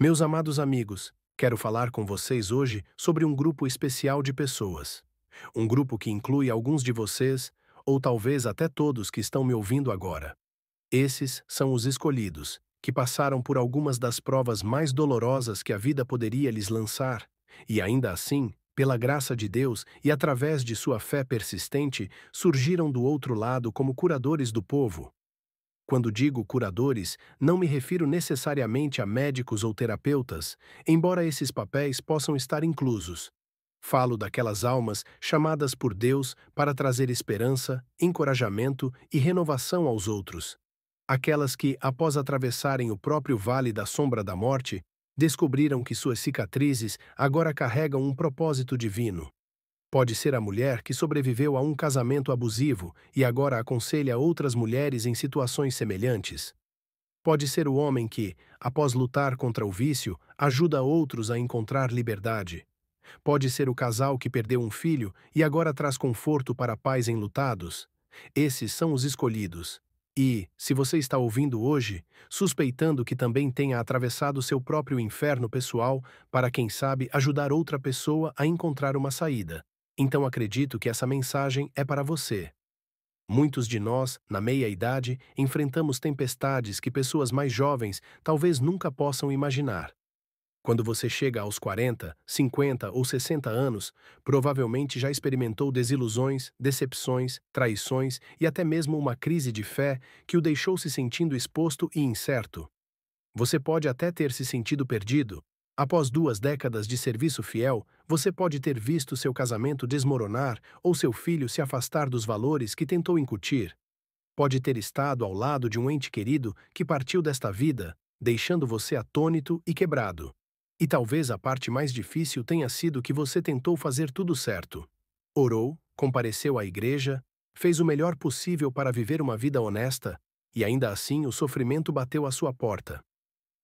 Meus amados amigos, quero falar com vocês hoje sobre um grupo especial de pessoas. Um grupo que inclui alguns de vocês, ou talvez até todos que estão me ouvindo agora. Esses são os escolhidos, que passaram por algumas das provas mais dolorosas que a vida poderia lhes lançar, e ainda assim, pela graça de Deus e através de sua fé persistente, surgiram do outro lado como curadores do povo. Quando digo curadores, não me refiro necessariamente a médicos ou terapeutas, embora esses papéis possam estar inclusos. Falo daquelas almas chamadas por Deus para trazer esperança, encorajamento e renovação aos outros. Aquelas que, após atravessarem o próprio vale da sombra da morte, descobriram que suas cicatrizes agora carregam um propósito divino. Pode ser a mulher que sobreviveu a um casamento abusivo e agora aconselha outras mulheres em situações semelhantes. Pode ser o homem que, após lutar contra o vício, ajuda outros a encontrar liberdade. Pode ser o casal que perdeu um filho e agora traz conforto para pais enlutados. Esses são os escolhidos. E, se você está ouvindo hoje, suspeitando que também tenha atravessado seu próprio inferno pessoal para, quem sabe, ajudar outra pessoa a encontrar uma saída, então acredito que essa mensagem é para você. Muitos de nós, na meia-idade, enfrentamos tempestades que pessoas mais jovens talvez nunca possam imaginar. Quando você chega aos 40, 50 ou 60 anos, provavelmente já experimentou desilusões, decepções, traições e até mesmo uma crise de fé que o deixou se sentindo exposto e incerto. Você pode até ter se sentido perdido. Após 2 décadas de serviço fiel, você pode ter visto seu casamento desmoronar ou seu filho se afastar dos valores que tentou incutir. Pode ter estado ao lado de um ente querido que partiu desta vida, deixando você atônito e quebrado. E talvez a parte mais difícil tenha sido que você tentou fazer tudo certo. Orou, compareceu à igreja, fez o melhor possível para viver uma vida honesta, e ainda assim o sofrimento bateu à sua porta.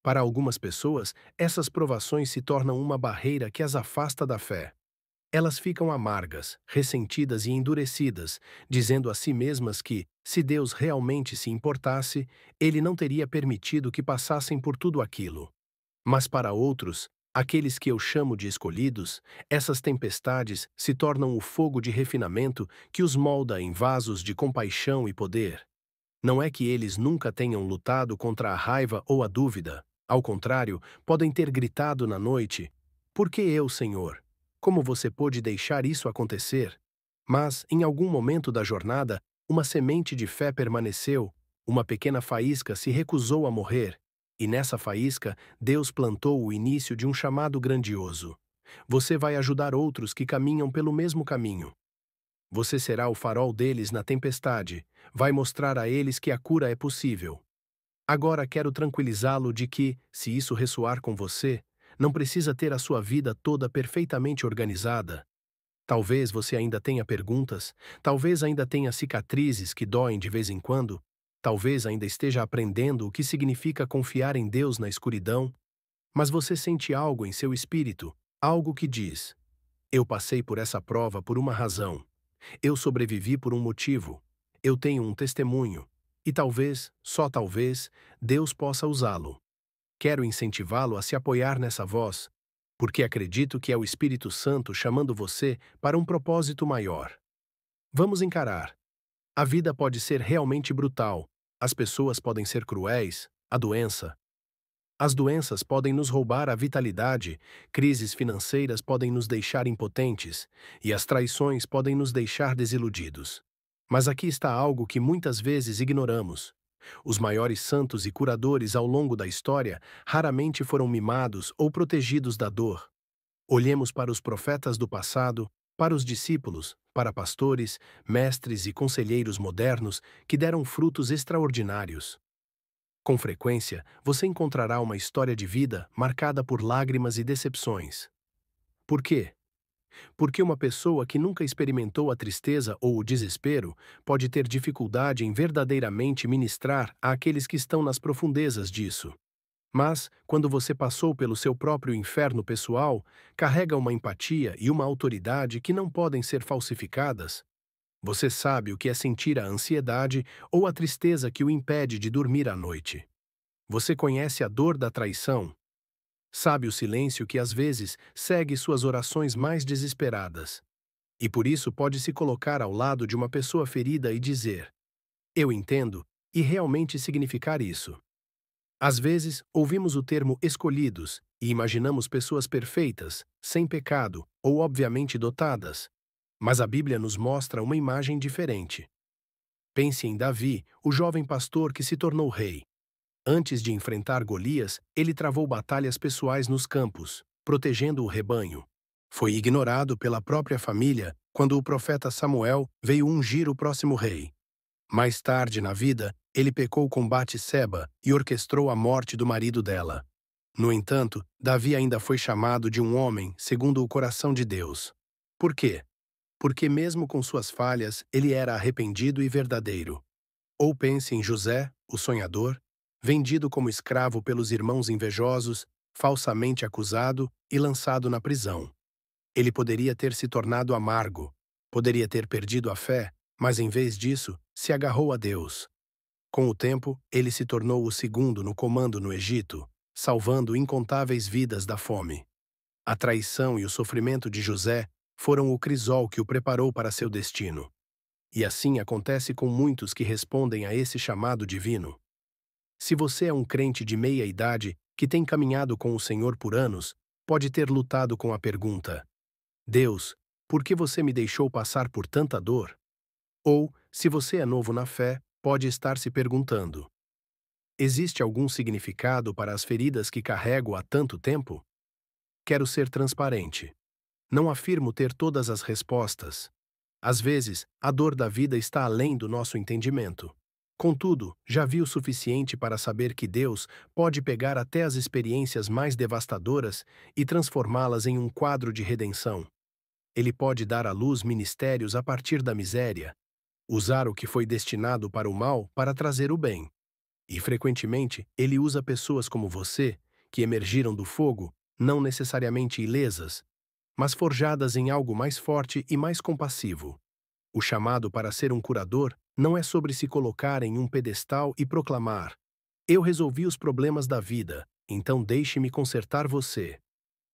Para algumas pessoas, essas provações se tornam uma barreira que as afasta da fé. Elas ficam amargas, ressentidas e endurecidas, dizendo a si mesmas que, se Deus realmente se importasse, Ele não teria permitido que passassem por tudo aquilo. Mas para outros, aqueles que eu chamo de escolhidos, essas tempestades se tornam o fogo de refinamento que os molda em vasos de compaixão e poder. Não é que eles nunca tenham lutado contra a raiva ou a dúvida. Ao contrário, podem ter gritado na noite: "Por que eu, Senhor? Como você pôde deixar isso acontecer?" Mas, em algum momento da jornada, uma semente de fé permaneceu, uma pequena faísca se recusou a morrer, e nessa faísca, Deus plantou o início de um chamado grandioso. Você vai ajudar outros que caminham pelo mesmo caminho. Você será o farol deles na tempestade, vai mostrar a eles que a cura é possível. Agora quero tranquilizá-lo de que, se isso ressoar com você, não precisa ter a sua vida toda perfeitamente organizada. Talvez você ainda tenha perguntas, talvez ainda tenha cicatrizes que doem de vez em quando, talvez ainda esteja aprendendo o que significa confiar em Deus na escuridão, mas você sente algo em seu espírito, algo que diz: "Eu passei por essa prova por uma razão. Eu sobrevivi por um motivo. Eu tenho um testemunho. E talvez, só talvez, Deus possa usá-lo." Quero incentivá-lo a se apoiar nessa voz, porque acredito que é o Espírito Santo chamando você para um propósito maior. Vamos encarar. A vida pode ser realmente brutal. As pessoas podem ser cruéis. A doença. As doenças podem nos roubar a vitalidade, crises financeiras podem nos deixar impotentes, e as traições podem nos deixar desiludidos. Mas aqui está algo que muitas vezes ignoramos. Os maiores santos e curadores ao longo da história raramente foram mimados ou protegidos da dor. Olhemos para os profetas do passado, para os discípulos, para pastores, mestres e conselheiros modernos que deram frutos extraordinários. Com frequência, você encontrará uma história de vida marcada por lágrimas e decepções. Por quê? Porque uma pessoa que nunca experimentou a tristeza ou o desespero pode ter dificuldade em verdadeiramente ministrar àqueles que estão nas profundezas disso. Mas, quando você passou pelo seu próprio inferno pessoal, carrega uma empatia e uma autoridade que não podem ser falsificadas. Você sabe o que é sentir a ansiedade ou a tristeza que o impede de dormir à noite. Você conhece a dor da traição. Sabe o silêncio que às vezes segue suas orações mais desesperadas. E por isso pode se colocar ao lado de uma pessoa ferida e dizer: eu entendo, e realmente significar isso. Às vezes, ouvimos o termo escolhidos e imaginamos pessoas perfeitas, sem pecado ou obviamente dotadas. Mas a Bíblia nos mostra uma imagem diferente. Pense em Davi, o jovem pastor que se tornou rei. Antes de enfrentar Golias, ele travou batalhas pessoais nos campos, protegendo o rebanho. Foi ignorado pela própria família quando o profeta Samuel veio ungir o próximo rei. Mais tarde na vida, ele pecou com Batseba e orquestrou a morte do marido dela. No entanto, Davi ainda foi chamado de um homem segundo o coração de Deus. Por quê? Porque mesmo com suas falhas, ele era arrependido e verdadeiro. Ou pense em José, o sonhador, vendido como escravo pelos irmãos invejosos, falsamente acusado e lançado na prisão. Ele poderia ter se tornado amargo, poderia ter perdido a fé, mas em vez disso, se agarrou a Deus. Com o tempo, ele se tornou o segundo no comando no Egito, salvando incontáveis vidas da fome. A traição e o sofrimento de José foram o crisol que o preparou para seu destino. E assim acontece com muitos que respondem a esse chamado divino. Se você é um crente de meia idade que tem caminhado com o Senhor por anos, pode ter lutado com a pergunta: Deus, por que você me deixou passar por tanta dor? Ou, se você é novo na fé, pode estar se perguntando: existe algum significado para as feridas que carrego há tanto tempo? Quero ser transparente. Não afirmo ter todas as respostas. Às vezes, a dor da vida está além do nosso entendimento. Contudo, já vi o suficiente para saber que Deus pode pegar até as experiências mais devastadoras e transformá-las em um quadro de redenção. Ele pode dar à luz ministérios a partir da miséria, usar o que foi destinado para o mal para trazer o bem. E, frequentemente, ele usa pessoas como você, que emergiram do fogo, não necessariamente ilesas, mas forjadas em algo mais forte e mais compassivo. O chamado para ser um curador não é sobre se colocar em um pedestal e proclamar: eu resolvi os problemas da vida, então deixe-me consertar você.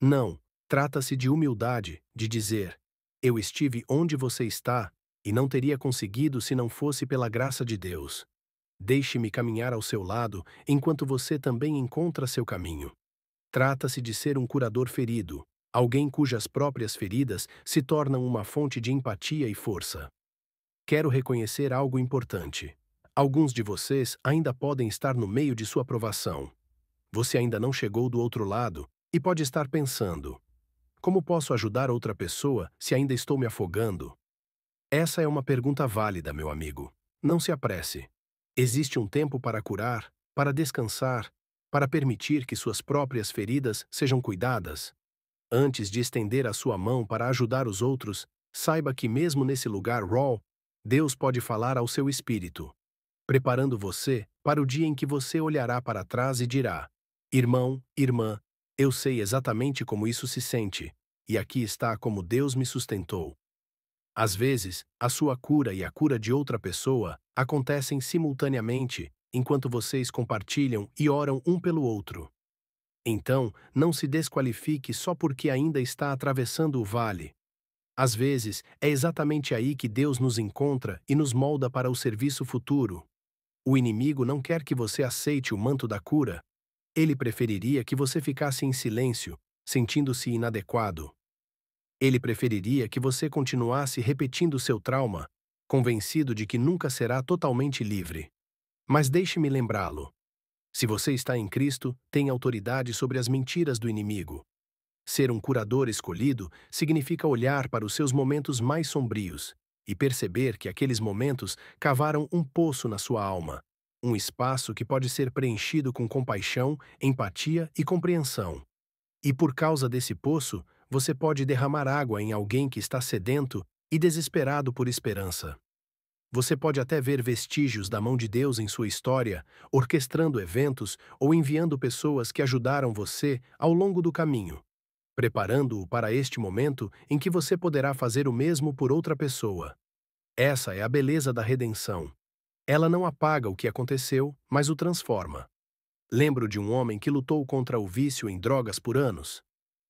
Não, trata-se de humildade, de dizer: eu estive onde você está, e não teria conseguido se não fosse pela graça de Deus. Deixe-me caminhar ao seu lado enquanto você também encontra seu caminho. Trata-se de ser um curador ferido, alguém cujas próprias feridas se tornam uma fonte de empatia e força. Quero reconhecer algo importante. Alguns de vocês ainda podem estar no meio de sua provação. Você ainda não chegou do outro lado e pode estar pensando: como posso ajudar outra pessoa se ainda estou me afogando? Essa é uma pergunta válida, meu amigo. Não se apresse. Existe um tempo para curar, para descansar, para permitir que suas próprias feridas sejam cuidadas. Antes de estender a sua mão para ajudar os outros, saiba que mesmo nesse lugar raw, Deus pode falar ao seu espírito, preparando você para o dia em que você olhará para trás e dirá: irmão, irmã, eu sei exatamente como isso se sente, e aqui está como Deus me sustentou. Às vezes, a sua cura e a cura de outra pessoa acontecem simultaneamente, enquanto vocês compartilham e oram um pelo outro. Então, não se desqualifique só porque ainda está atravessando o vale. Às vezes, é exatamente aí que Deus nos encontra e nos molda para o serviço futuro. O inimigo não quer que você aceite o manto da cura. Ele preferiria que você ficasse em silêncio, sentindo-se inadequado. Ele preferiria que você continuasse repetindo seu trauma, convencido de que nunca será totalmente livre. Mas deixe-me lembrá-lo. Se você está em Cristo, tem autoridade sobre as mentiras do inimigo. Ser um curador escolhido significa olhar para os seus momentos mais sombrios e perceber que aqueles momentos cavaram um poço na sua alma, um espaço que pode ser preenchido com compaixão, empatia e compreensão. E por causa desse poço, você pode derramar água em alguém que está sedento e desesperado por esperança. Você pode até ver vestígios da mão de Deus em sua história, orquestrando eventos ou enviando pessoas que ajudaram você ao longo do caminho, preparando-o para este momento em que você poderá fazer o mesmo por outra pessoa. Essa é a beleza da redenção. Ela não apaga o que aconteceu, mas o transforma. Lembro de um homem que lutou contra o vício em drogas por anos.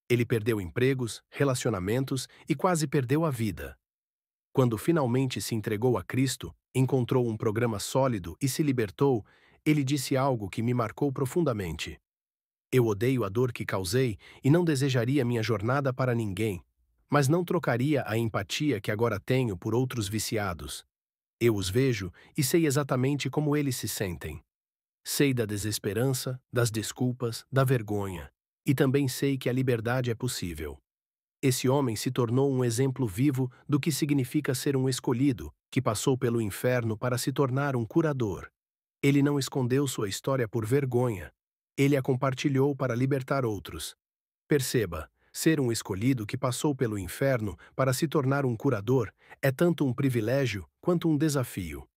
Ele perdeu empregos, relacionamentos e quase perdeu a vida. Quando finalmente se entregou a Cristo, encontrou um programa sólido e se libertou, ele disse algo que me marcou profundamente. Eu odeio a dor que causei e não desejaria minha jornada para ninguém, mas não trocaria a empatia que agora tenho por outros viciados. Eu os vejo e sei exatamente como eles se sentem. Sei da desesperança, das desculpas, da vergonha, e também sei que a liberdade é possível. Esse homem se tornou um exemplo vivo do que significa ser um escolhido, que passou pelo inferno para se tornar um curador. Ele não escondeu sua história por vergonha. Ele a compartilhou para libertar outros. Perceba, ser um escolhido que passou pelo inferno para se tornar um curador é tanto um privilégio quanto um desafio.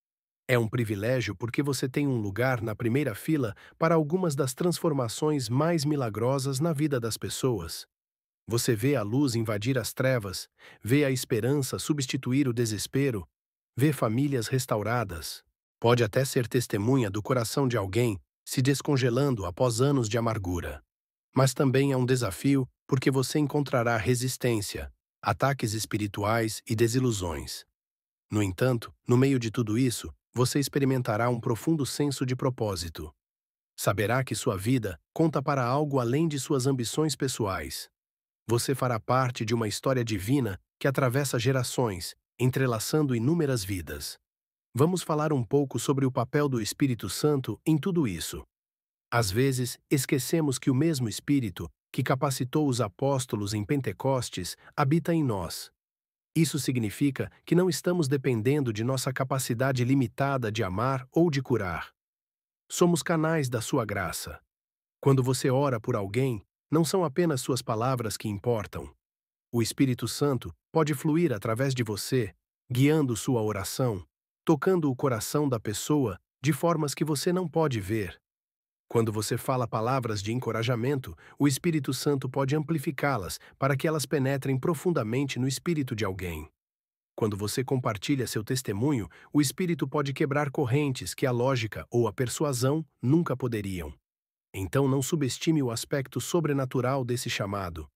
É um privilégio porque você tem um lugar na primeira fila para algumas das transformações mais milagrosas na vida das pessoas. Você vê a luz invadir as trevas, vê a esperança substituir o desespero, vê famílias restauradas. Pode até ser testemunha do coração de alguém se descongelando após anos de amargura. Mas também é um desafio porque você encontrará resistência, ataques espirituais e desilusões. No entanto, no meio de tudo isso, você experimentará um profundo senso de propósito. Saberá que sua vida conta para algo além de suas ambições pessoais. Você fará parte de uma história divina que atravessa gerações, entrelaçando inúmeras vidas. Vamos falar um pouco sobre o papel do Espírito Santo em tudo isso. Às vezes, esquecemos que o mesmo Espírito que capacitou os apóstolos em Pentecostes habita em nós. Isso significa que não estamos dependendo de nossa capacidade limitada de amar ou de curar. Somos canais da sua graça. Quando você ora por alguém, não são apenas suas palavras que importam. O Espírito Santo pode fluir através de você, guiando sua oração, tocando o coração da pessoa de formas que você não pode ver. Quando você fala palavras de encorajamento, o Espírito Santo pode amplificá-las para que elas penetrem profundamente no espírito de alguém. Quando você compartilha seu testemunho, o Espírito pode quebrar correntes que a lógica ou a persuasão nunca poderiam. Então não subestime o aspecto sobrenatural desse chamado.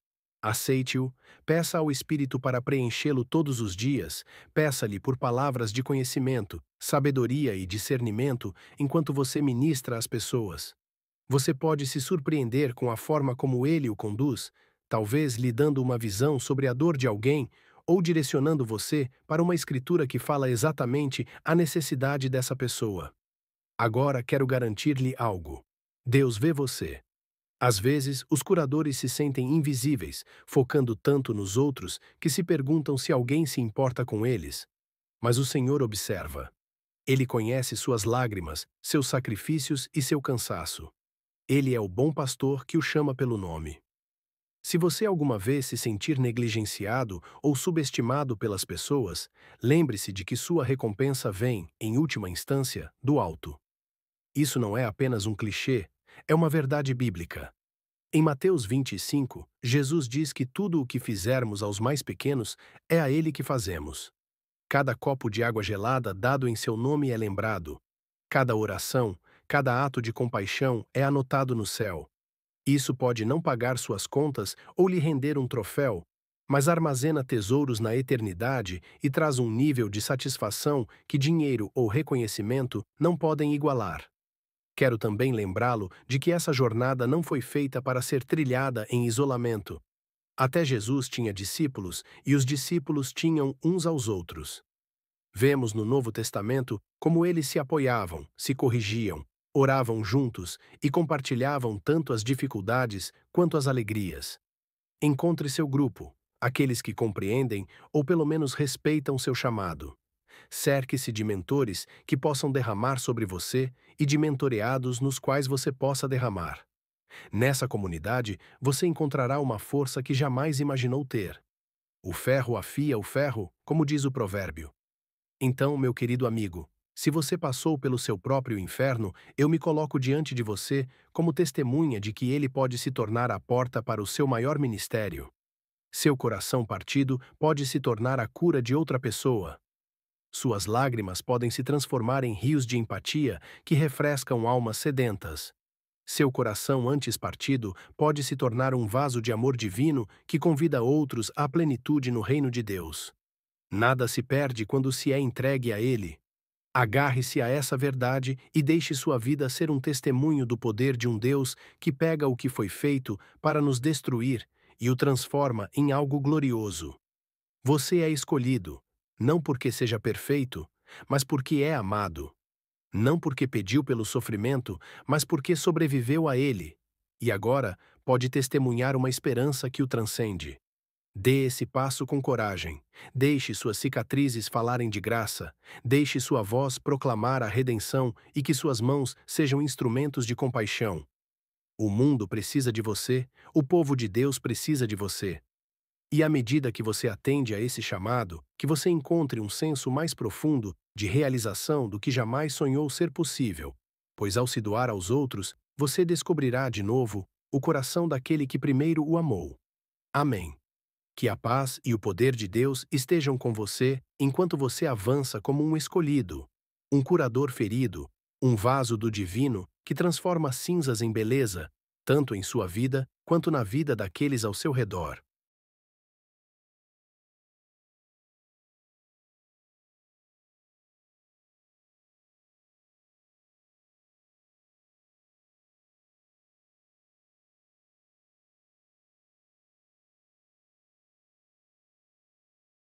Aceite-o, peça ao Espírito para preenchê-lo todos os dias, peça-lhe por palavras de conhecimento, sabedoria e discernimento enquanto você ministra às pessoas. Você pode se surpreender com a forma como ele o conduz, talvez lhe dando uma visão sobre a dor de alguém ou direcionando você para uma escritura que fala exatamente a necessidade dessa pessoa. Agora quero garantir-lhe algo. Deus vê você. Às vezes, os curadores se sentem invisíveis, focando tanto nos outros que se perguntam se alguém se importa com eles. Mas o Senhor observa. Ele conhece suas lágrimas, seus sacrifícios e seu cansaço. Ele é o bom pastor que o chama pelo nome. Se você alguma vez se sentir negligenciado ou subestimado pelas pessoas, lembre-se de que sua recompensa vem, em última instância, do alto. Isso não é apenas um clichê, é uma verdade bíblica. Em Mateus 25, Jesus diz que tudo o que fizermos aos mais pequenos é a ele que fazemos. Cada copo de água gelada dado em seu nome é lembrado. Cada oração, cada ato de compaixão é anotado no céu. Isso pode não pagar suas contas ou lhe render um troféu, mas armazena tesouros na eternidade e traz um nível de satisfação que dinheiro ou reconhecimento não podem igualar. Quero também lembrá-lo de que essa jornada não foi feita para ser trilhada em isolamento. Até Jesus tinha discípulos e os discípulos tinham uns aos outros. Vemos no Novo Testamento como eles se apoiavam, se corrigiam, oravam juntos e compartilhavam tanto as dificuldades quanto as alegrias. Encontre seu grupo, aqueles que compreendem ou pelo menos respeitam seu chamado. Cerque-se de mentores que possam derramar sobre você e de mentoreados nos quais você possa derramar. Nessa comunidade, você encontrará uma força que jamais imaginou ter. O ferro afia o ferro, como diz o provérbio. Então, meu querido amigo, se você passou pelo seu próprio inferno, eu me coloco diante de você como testemunha de que ele pode se tornar a porta para o seu maior ministério. Seu coração partido pode se tornar a cura de outra pessoa. Suas lágrimas podem se transformar em rios de empatia que refrescam almas sedentas. Seu coração antes partido pode se tornar um vaso de amor divino que convida outros à plenitude no reino de Deus. Nada se perde quando se é entregue a Ele. Agarre-se a essa verdade e deixe sua vida ser um testemunho do poder de um Deus que pega o que foi feito para nos destruir e o transforma em algo glorioso. Você é escolhido, não porque seja perfeito, mas porque é amado. Não porque pediu pelo sofrimento, mas porque sobreviveu a ele. E agora pode testemunhar uma esperança que o transcende. Dê esse passo com coragem. Deixe suas cicatrizes falarem de graça. Deixe sua voz proclamar a redenção e que suas mãos sejam instrumentos de compaixão. O mundo precisa de você, o povo de Deus precisa de você. E à medida que você atende a esse chamado, que você encontre um senso mais profundo de realização do que jamais sonhou ser possível, pois ao se doar aos outros, você descobrirá de novo o coração daquele que primeiro o amou. Amém. Que a paz e o poder de Deus estejam com você enquanto você avança como um escolhido, um curador ferido, um vaso do divino que transforma cinzas em beleza, tanto em sua vida quanto na vida daqueles ao seu redor.